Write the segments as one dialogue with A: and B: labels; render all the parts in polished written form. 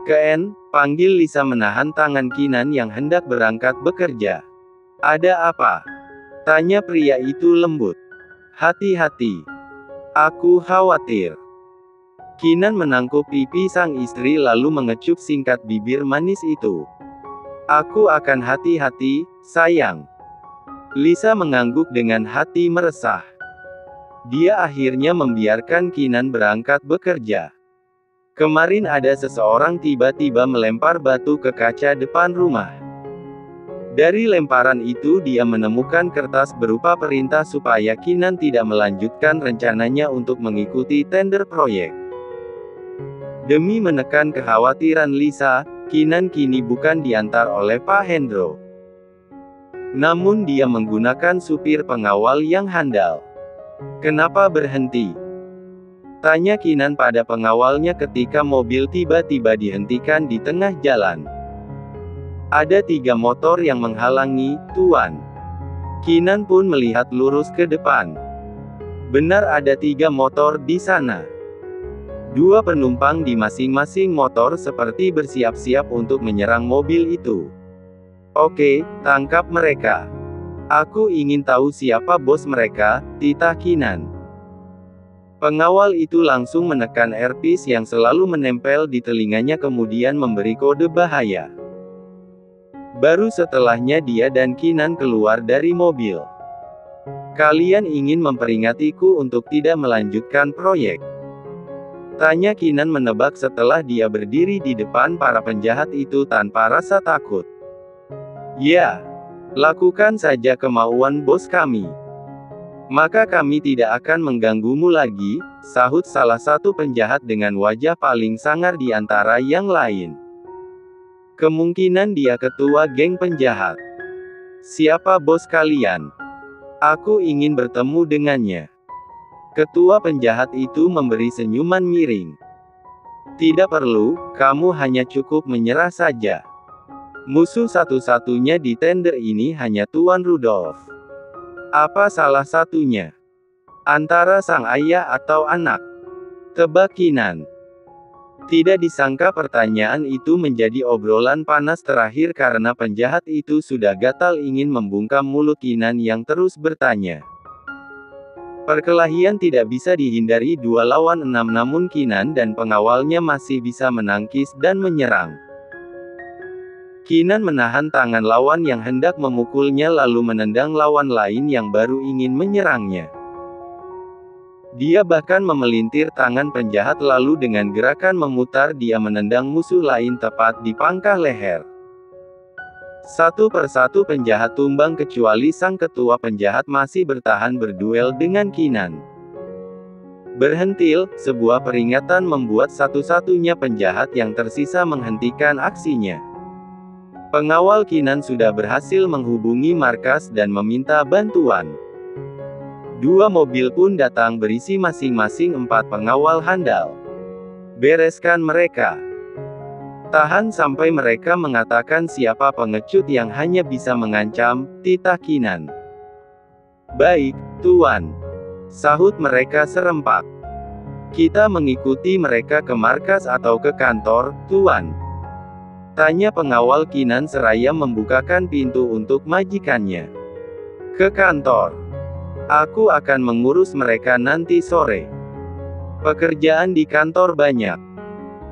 A: Ken, panggil Lisa menahan tangan Kinan yang hendak berangkat bekerja. Ada apa? Tanya pria itu lembut. Hati-hati. Aku khawatir. Kinan menangkup pipi sang istri lalu mengecup singkat bibir manis itu. Aku akan hati-hati, sayang. Lisa mengangguk dengan hati meresah. Dia akhirnya membiarkan Kinan berangkat bekerja. Kemarin ada seseorang tiba-tiba melempar batu ke kaca depan rumah. Dari lemparan itu dia menemukan kertas berupa perintah supaya Kinan tidak melanjutkan rencananya untuk mengikuti tender proyek. Demi menekan kekhawatiran Lisa, Kinan kini bukan diantar oleh Pak Hendro. Namun dia menggunakan supir pengawal yang handal. Kenapa berhenti? Tanya Kinan pada pengawalnya ketika mobil tiba-tiba dihentikan di tengah jalan. Ada 3 motor yang menghalangi, Tuan. Kinan pun melihat lurus ke depan. Benar ada 3 motor di sana. 2 penumpang di masing-masing motor seperti bersiap-siap untuk menyerang mobil itu. Oke, tangkap mereka. Aku ingin tahu siapa bos mereka, titah Kinan. Pengawal itu langsung menekan earpiece yang selalu menempel di telinganya kemudian memberi kode bahaya. Baru setelahnya dia dan Kinan keluar dari mobil. Kalian ingin memperingatiku untuk tidak melanjutkan proyek? Tanya Kinan menebak setelah dia berdiri di depan para penjahat itu tanpa rasa takut. Ya, lakukan saja kemauan bos kami. Maka kami tidak akan mengganggumu lagi, sahut salah satu penjahat dengan wajah paling sangar di antara yang lain. Kemungkinan dia ketua geng penjahat. Siapa bos kalian? Aku ingin bertemu dengannya. Ketua penjahat itu memberi senyuman miring. Tidak perlu, kamu hanya cukup menyerah saja. Musuh satu-satunya di tender ini hanya Tuan Rudolf. Apa salah satunya? Antara sang ayah atau anak? Tebak Kinan. Tidak disangka pertanyaan itu menjadi obrolan panas terakhir karena penjahat itu sudah gatal ingin membungkam mulut Kinan yang terus bertanya. Perkelahian tidak bisa dihindari 2 lawan 6 namun Kinan dan pengawalnya masih bisa menangkis dan menyerang. Kinan menahan tangan lawan yang hendak memukulnya lalu menendang lawan lain yang baru ingin menyerangnya. Dia bahkan memelintir tangan penjahat lalu dengan gerakan memutar dia menendang musuh lain tepat di pangkal leher. Satu persatu penjahat tumbang kecuali sang ketua penjahat masih bertahan berduel dengan Kinan. Berhentil, sebuah peringatan membuat satu-satunya penjahat yang tersisa menghentikan aksinya. Pengawal Kinan sudah berhasil menghubungi markas dan meminta bantuan. 2 mobil pun datang berisi masing-masing 4 pengawal handal. Bereskan mereka. Tahan sampai mereka mengatakan siapa pengecut yang hanya bisa mengancam, titah Kinan. Baik, Tuan. Sahut mereka serempak. Kita mengikuti mereka ke markas atau ke kantor, Tuan? Tanya pengawal Kinan seraya membukakan pintu untuk majikannya. Ke kantor. Aku akan mengurus mereka nanti sore. Pekerjaan di kantor banyak.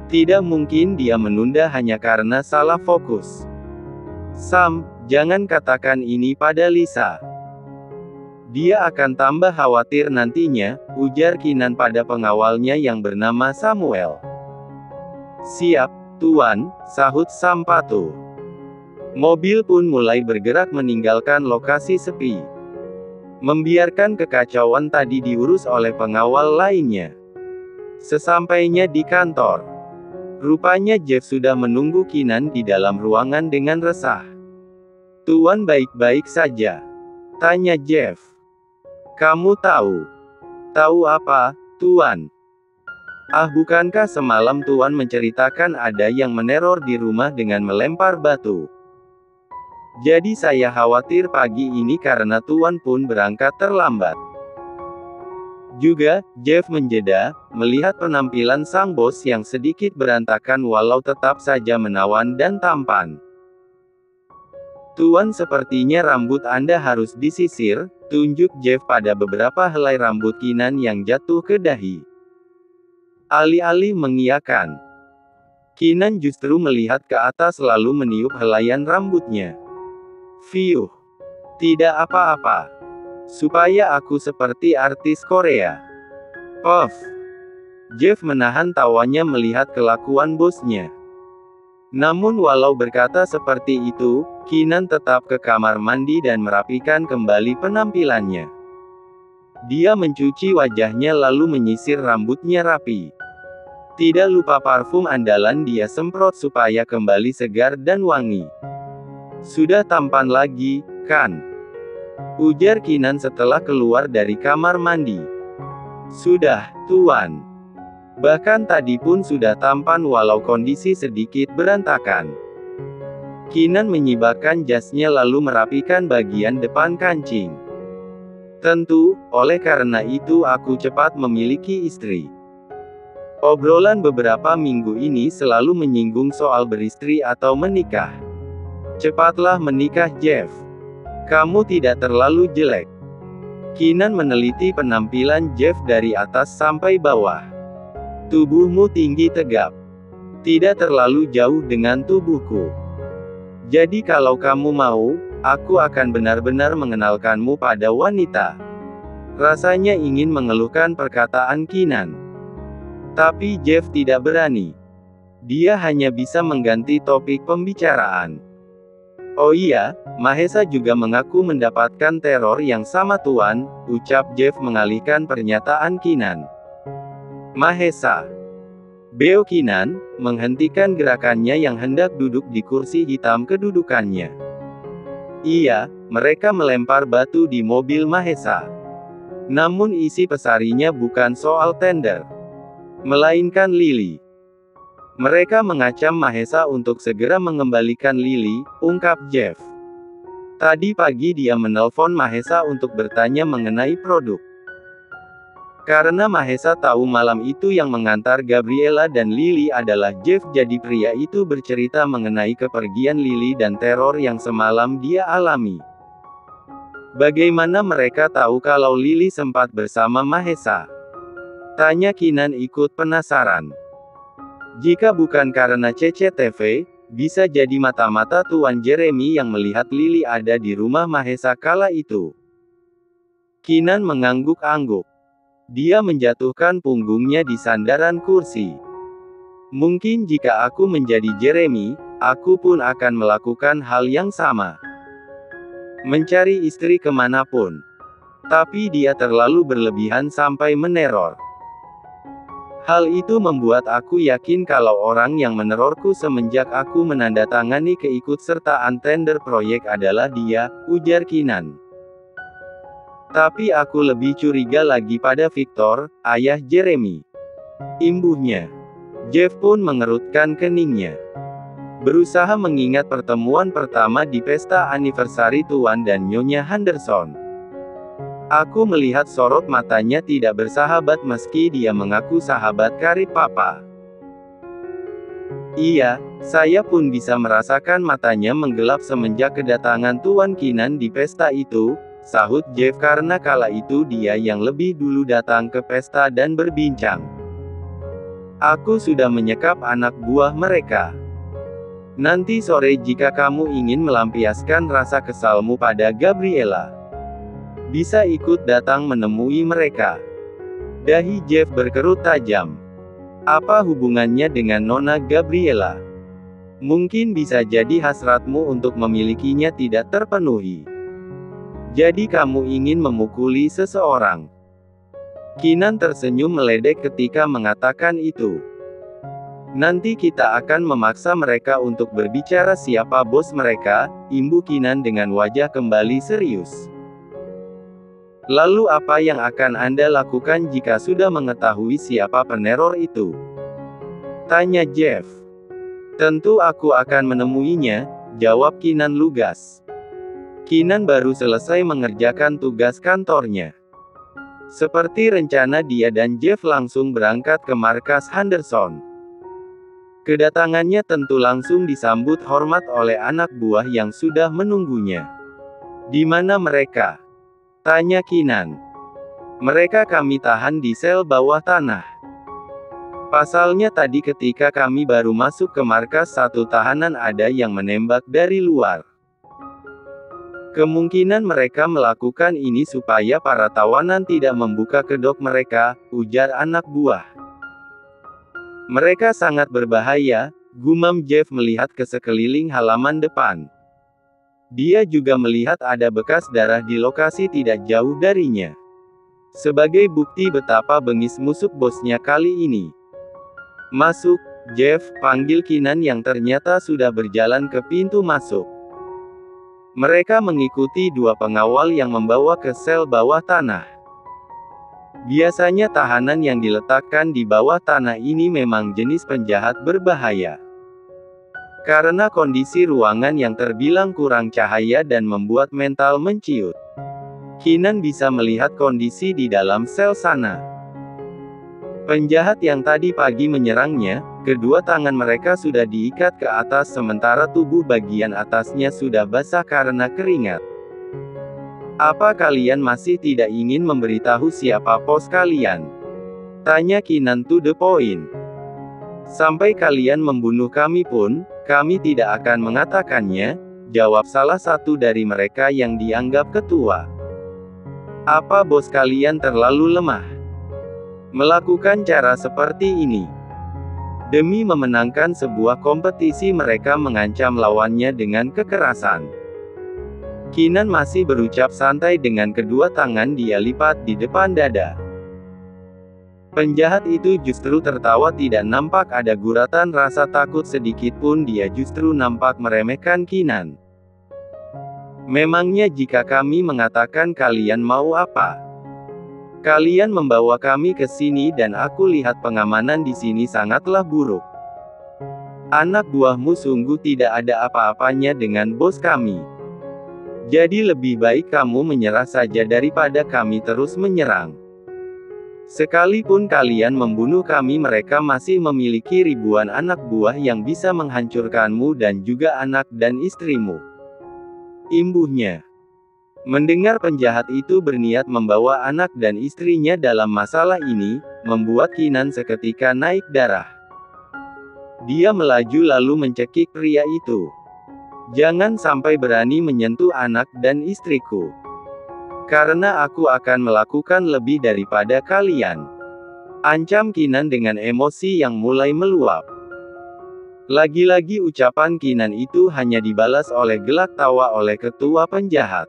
A: Tidak mungkin dia menunda hanya karena salah fokus. Sam, jangan katakan ini pada Lisa. Dia akan tambah khawatir nantinya, ujar Kinan pada pengawalnya yang bernama Samuel. Siap, Tuan, sahut Sam patuh. Mobil pun mulai bergerak meninggalkan lokasi sepi. Membiarkan kekacauan tadi diurus oleh pengawal lainnya. Sesampainya di kantor, rupanya Jeff sudah menunggu Kinan di dalam ruangan dengan resah. Tuan baik-baik saja? Tanya Jeff. Kamu tahu? Tahu apa, Tuan? Bukankah semalam Tuan menceritakan ada yang meneror di rumah dengan melempar batu? Jadi saya khawatir pagi ini karena Tuan pun berangkat terlambat. Juga, Jeff menjeda, melihat penampilan sang bos yang sedikit berantakan walau tetap saja menawan dan tampan. "Tuan, sepertinya rambut Anda harus disisir," tunjuk Jeff pada beberapa helai rambut Keenan yang jatuh ke dahi. Alih-alih mengiyakan, Keenan justru melihat ke atas lalu meniup helaian rambutnya. "Fiuh, tidak apa-apa. Supaya aku seperti artis Korea." Puff. Jeff menahan tawanya melihat kelakuan bosnya. Namun walau berkata seperti itu, Keenan tetap ke kamar mandi dan merapikan kembali penampilannya. Dia mencuci wajahnya lalu menyisir rambutnya rapi. Tidak lupa parfum andalan dia semprot supaya kembali segar dan wangi. "Sudah tampan lagi, kan?" ujar Keenan setelah keluar dari kamar mandi. "Sudah, Tuan. Bahkan tadi pun sudah tampan walau kondisi sedikit berantakan." Keenan menyibakkan jasnya lalu merapikan bagian depan kancing. "Tentu, oleh karena itu aku cepat memiliki istri." Obrolan beberapa minggu ini selalu menyinggung soal beristri atau menikah. "Cepatlah menikah, Jeff. Kamu tidak terlalu jelek." Keenan meneliti penampilan Jeff dari atas sampai bawah. "Tubuhmu tinggi tegap. Tidak terlalu jauh dengan tubuhku. Jadi kalau kamu mau, aku akan benar-benar mengenalkanmu pada wanita." Rasanya ingin mengeluhkan perkataan Keenan. Tapi Jeff tidak berani. Dia hanya bisa mengganti topik pembicaraan. "Oh iya, Mahesa juga mengaku mendapatkan teror yang sama, Tuan," ucap Jeff mengalihkan pernyataan Keenan. "Mahesa?" Beo Keenan menghentikan gerakannya yang hendak duduk di kursi hitam kedudukannya. "Iya, mereka melempar batu di mobil Mahesa. Namun isi pesarinya bukan soal tender, melainkan Lily. Mereka mengacam Mahesa untuk segera mengembalikan Lily," ungkap Jeff. "Tadi pagi dia menelpon Mahesa untuk bertanya mengenai produk. Karena Mahesa tahu malam itu yang mengantar Gabriela dan Lily adalah Jeff, jadi pria itu bercerita mengenai kepergian Lily dan teror yang semalam dia alami." "Bagaimana mereka tahu kalau Lily sempat bersama Mahesa?" tanya Keenan ikut penasaran. "Jika bukan karena CCTV, bisa jadi mata-mata Tuan Jeremy yang melihat Lily ada di rumah Mahesa kala itu." Keenan mengangguk-angguk. Dia menjatuhkan punggungnya di sandaran kursi. "Mungkin jika aku menjadi Jeremy, aku pun akan melakukan hal yang sama. Mencari istri kemanapun. Tapi dia terlalu berlebihan sampai meneror. Hal itu membuat aku yakin kalau orang yang menerorku semenjak aku menandatangani keikutsertaan tender proyek adalah dia," ujar Keenan. "Tapi aku lebih curiga lagi pada Victor, ayah Jeremy," imbuhnya. Jeff pun mengerutkan keningnya. Berusaha mengingat pertemuan pertama di pesta anniversary Tuan dan Nyonya Henderson. Aku melihat sorot matanya tidak bersahabat meski dia mengaku sahabat karib Papa. "Iya, saya pun bisa merasakan matanya menggelap semenjak kedatangan Tuan Keenan di pesta itu," sahut Jeff karena kala itu dia yang lebih dulu datang ke pesta dan berbincang. "Aku sudah menyekap anak buah mereka. Nanti sore jika kamu ingin melampiaskan rasa kesalmu pada Gabriela, bisa ikut datang menemui mereka." Dahi Jeff berkerut tajam. "Apa hubungannya dengan Nona Gabriela? Mungkin bisa jadi hasratmu untuk memilikinya tidak terpenuhi. Jadi kamu ingin memukuli seseorang?" Keenan tersenyum meledek ketika mengatakan itu. "Nanti kita akan memaksa mereka untuk berbicara siapa bos mereka," imbu Keenan dengan wajah kembali serius. "Lalu apa yang akan Anda lakukan jika sudah mengetahui siapa peneror itu?" tanya Jeff. "Tentu aku akan menemuinya," jawab Keenan lugas. Keenan baru selesai mengerjakan tugas kantornya. Seperti rencana dia dan Jeff langsung berangkat ke markas Henderson. Kedatangannya tentu langsung disambut hormat oleh anak buah yang sudah menunggunya. "Di mana mereka?" tanya Keenan. "Mereka kami tahan di sel bawah tanah. Pasalnya tadi ketika kami baru masuk ke markas satu tahanan ada yang menembak dari luar. Kemungkinan mereka melakukan ini supaya para tawanan tidak membuka kedok mereka," ujar anak buah. "Mereka sangat berbahaya," gumam Jeff melihat ke sekeliling halaman depan. Dia juga melihat ada bekas darah di lokasi tidak jauh darinya. Sebagai bukti betapa bengis musuh bosnya kali ini. "Masuk, Jeff," panggil Keenan yang ternyata sudah berjalan ke pintu masuk. Mereka mengikuti dua pengawal yang membawa ke sel bawah tanah. Biasanya tahanan yang diletakkan di bawah tanah ini memang jenis penjahat berbahaya. Karena kondisi ruangan yang terbilang kurang cahaya dan membuat mental menciut. Keenan bisa melihat kondisi di dalam sel sana. Penjahat yang tadi pagi menyerangnya, kedua tangan mereka sudah diikat ke atas sementara tubuh bagian atasnya sudah basah karena keringat. "Apa kalian masih tidak ingin memberitahu siapa bos kalian?" tanya Keenan to the point. "Sampai kalian membunuh kami pun, kami tidak akan mengatakannya," jawab salah satu dari mereka yang dianggap ketua. "Apa bos kalian terlalu lemah melakukan cara seperti ini? Demi memenangkan sebuah kompetisi mereka mengancam lawannya dengan kekerasan." Keenan masih berucap santai dengan kedua tangan dia lipat di depan dada. Penjahat itu justru tertawa, tidak nampak ada guratan rasa takut sedikit pun, dia justru nampak meremehkan Keenan. "Memangnya jika kami mengatakan kalian mau apa? Kalian membawa kami ke sini dan aku lihat pengamanan di sini sangatlah buruk. Anak buahmu sungguh tidak ada apa-apanya dengan bos kami. Jadi lebih baik kamu menyerah saja daripada kami terus menyerang. Sekalipun kalian membunuh kami, mereka masih memiliki ribuan anak buah yang bisa menghancurkanmu dan juga anak dan istrimu," imbuhnya. Mendengar penjahat itu berniat membawa anak dan istrinya dalam masalah ini, membuat Keenan seketika naik darah. Dia melaju lalu mencekik pria itu. "Jangan sampai berani menyentuh anak dan istriku. Karena aku akan melakukan lebih daripada kalian," ancam Keenan dengan emosi yang mulai meluap. Lagi-lagi ucapan Keenan itu hanya dibalas oleh gelak tawa oleh ketua penjahat.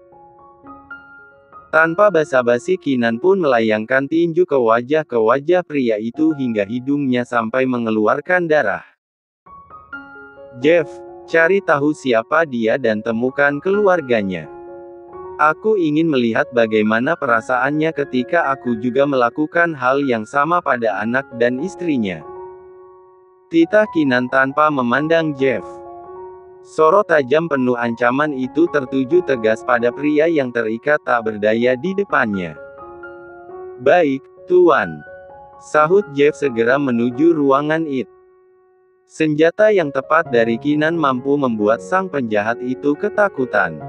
A: Tanpa basa-basi Keenan pun melayangkan tinju ke wajah pria itu hingga hidungnya sampai mengeluarkan darah. "Jeff, cari tahu siapa dia dan temukan keluarganya. Aku ingin melihat bagaimana perasaannya ketika aku juga melakukan hal yang sama pada anak dan istrinya." Titah Keenan tanpa memandang Jeff. Sorot tajam penuh ancaman itu tertuju tegas pada pria yang terikat tak berdaya di depannya. "Baik, Tuan," sahut Jeff segera menuju ruangan it. Senjata yang tepat dari Keenan mampu membuat sang penjahat itu ketakutan.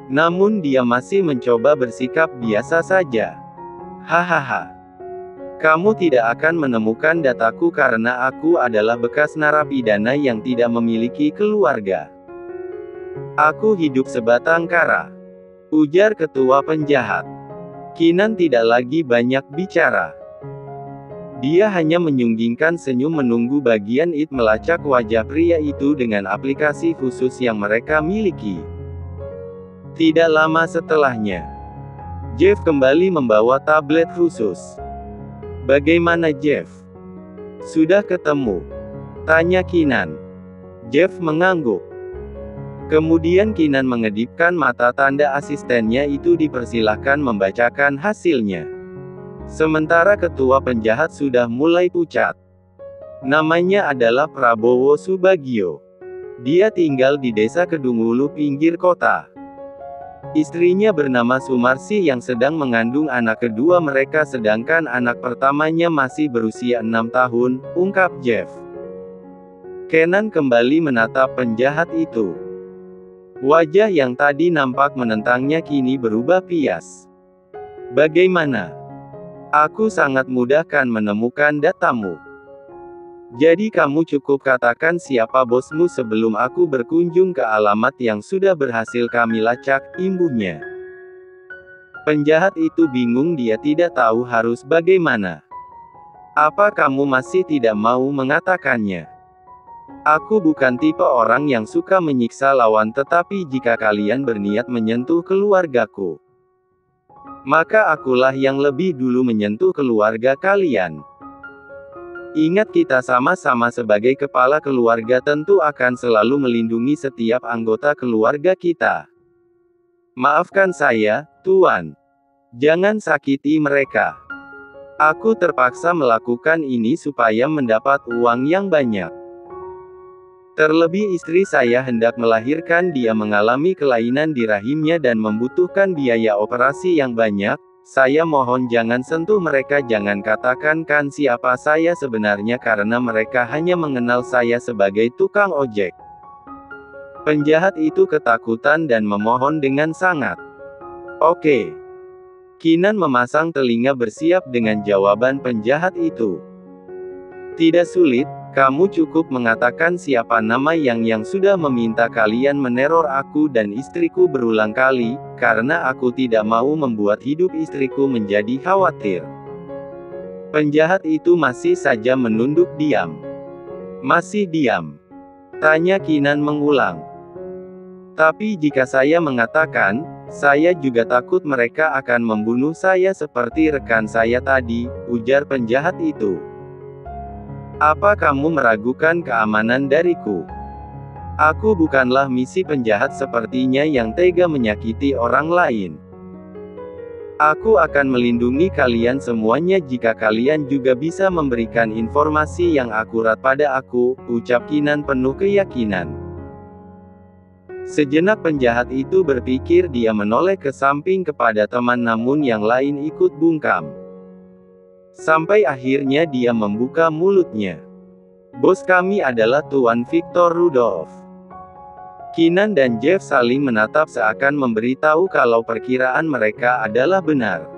A: Namun dia masih mencoba bersikap biasa saja. "Hahaha. Kamu tidak akan menemukan dataku karena aku adalah bekas narapidana yang tidak memiliki keluarga. Aku hidup sebatang kara," ujar ketua penjahat. Keenan tidak lagi banyak bicara. Dia hanya menyunggingkan senyum menunggu bagian it melacak wajah pria itu dengan aplikasi khusus yang mereka miliki. Tidak lama setelahnya, Jeff kembali membawa tablet khusus. "Bagaimana Jeff? Sudah ketemu?" tanya Keenan. Jeff mengangguk. Kemudian Keenan mengedipkan mata tanda asistennya itu dipersilahkan membacakan hasilnya. Sementara ketua penjahat sudah mulai pucat. Namanya adalah Prabowo Subagio. Dia tinggal di desa Kedungulu pinggir kota. Istrinya bernama Sumarsi yang sedang mengandung anak kedua mereka sedangkan anak pertamanya masih berusia 6 tahun, ungkap Jeff. Kenan kembali menatap penjahat itu. Wajah yang tadi nampak menentangnya kini berubah pias. Bagaimana? Aku sangat mudahkan menemukan datamu. Jadi kamu cukup katakan siapa bosmu sebelum aku berkunjung ke alamat yang sudah berhasil kami lacak, imbuhnya. Penjahat itu bingung, dia tidak tahu harus bagaimana. Apa kamu masih tidak mau mengatakannya? Aku bukan tipe orang yang suka menyiksa lawan, tetapi jika kalian berniat menyentuh keluargaku, maka akulah yang lebih dulu menyentuh keluarga kalian. Ingat, kita sama-sama sebagai kepala keluarga tentu akan selalu melindungi setiap anggota keluarga kita. Maafkan saya, Tuan. Jangan sakiti mereka. Aku terpaksa melakukan ini supaya mendapat uang yang banyak. Terlebih istri saya hendak melahirkan, dia mengalami kelainan di rahimnya dan membutuhkan biaya operasi yang banyak. Saya mohon jangan sentuh mereka, jangan katakan siapa saya sebenarnya karena mereka hanya mengenal saya sebagai tukang ojek. Penjahat itu ketakutan dan memohon dengan sangat. Oke. Kinan memasang telinga bersiap dengan jawaban penjahat itu. Tidak sulit, kamu cukup mengatakan siapa nama yang sudah meminta kalian meneror aku dan istriku berulang kali, karena aku tidak mau membuat hidup istriku menjadi khawatir. Penjahat itu masih saja menunduk diam. Masih diam? Tanya Kinan mengulang. Tapi jika saya mengatakan, saya juga takut mereka akan membunuh saya seperti rekan saya tadi, ujar penjahat itu. Apa kamu meragukan keamanan dariku? Aku bukanlah misi penjahat sepertinya yang tega menyakiti orang lain. Aku akan melindungi kalian semuanya jika kalian juga bisa memberikan informasi yang akurat pada aku, ucap Kinan penuh keyakinan. Sejenak penjahat itu berpikir, dia menoleh ke samping kepada teman namun yang lain ikut bungkam. Sampai akhirnya dia membuka mulutnya. Bos kami adalah Tuan Victor Rudolph. Kinan dan Jeff saling menatap seakan memberitahu kalau perkiraan mereka adalah benar.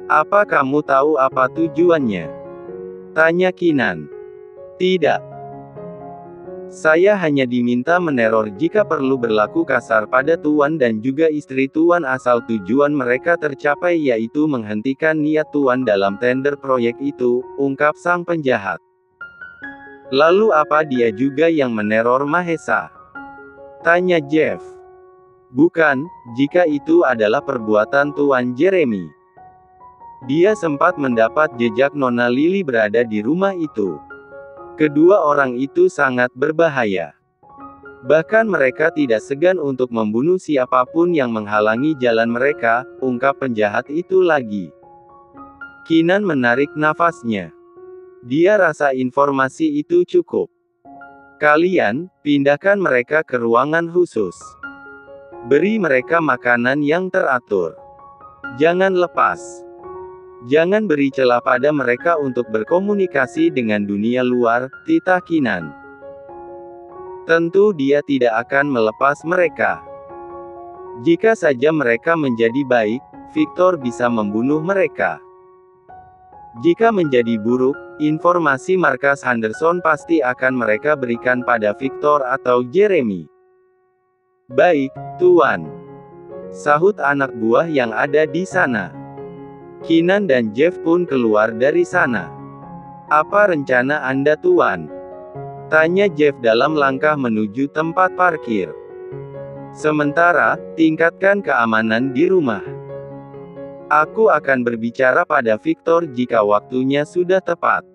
A: Apa kamu tahu apa tujuannya? Tanya Kinan. Tidak. Saya hanya diminta meneror jika perlu berlaku kasar pada Tuan dan juga istri Tuan asal tujuan mereka tercapai, yaitu menghentikan niat Tuan dalam tender proyek itu, ungkap sang penjahat. Lalu apa dia juga yang meneror Mahesa? Tanya Jeff. Bukan, jika itu adalah perbuatan Tuan Jeremy. Dia sempat mendapat jejak Nona Lily berada di rumah itu. Kedua orang itu sangat berbahaya. Bahkan mereka tidak segan untuk membunuh siapapun yang menghalangi jalan mereka, ungkap penjahat itu lagi. Kinan menarik nafasnya. Dia rasa informasi itu cukup. Kalian, pindahkan mereka ke ruangan khusus. Beri mereka makanan yang teratur. Jangan lepas. Jangan beri celah pada mereka untuk berkomunikasi dengan dunia luar, titah Kinan. Tentu dia tidak akan melepas mereka. Jika saja mereka menjadi baik, Victor bisa membunuh mereka. Jika menjadi buruk, informasi markas Henderson pasti akan mereka berikan pada Victor atau Jeremy. Baik, Tuan. Sahut anak buah yang ada di sana. Kinan dan Jeff pun keluar dari sana. Apa rencana Anda, Tuan? Tanya Jeff dalam langkah menuju tempat parkir. Sementara, tingkatkan keamanan di rumah. Aku akan berbicara pada Victor jika waktunya sudah tepat.